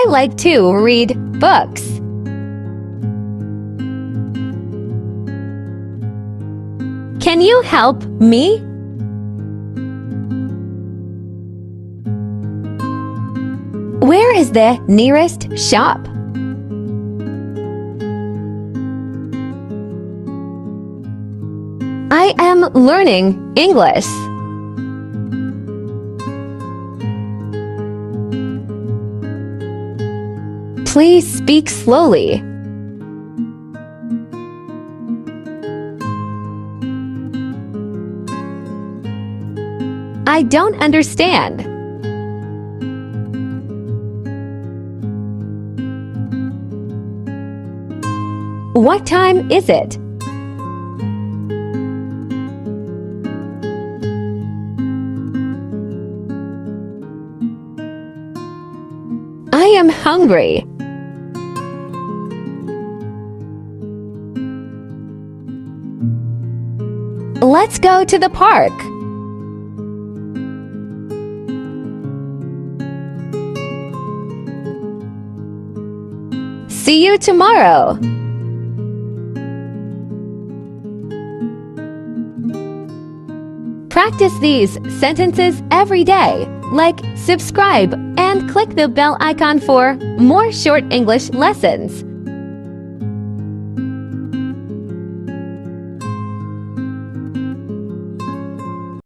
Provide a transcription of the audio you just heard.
like to read books. Can you help me? Where is the nearest shop? I am learning English. Please speak slowly. I don't understand. What time is it? I am hungry. Let's go to the park. See you tomorrow. Practice these sentences every day. Like, subscribe, and click the bell icon for more short English lessons.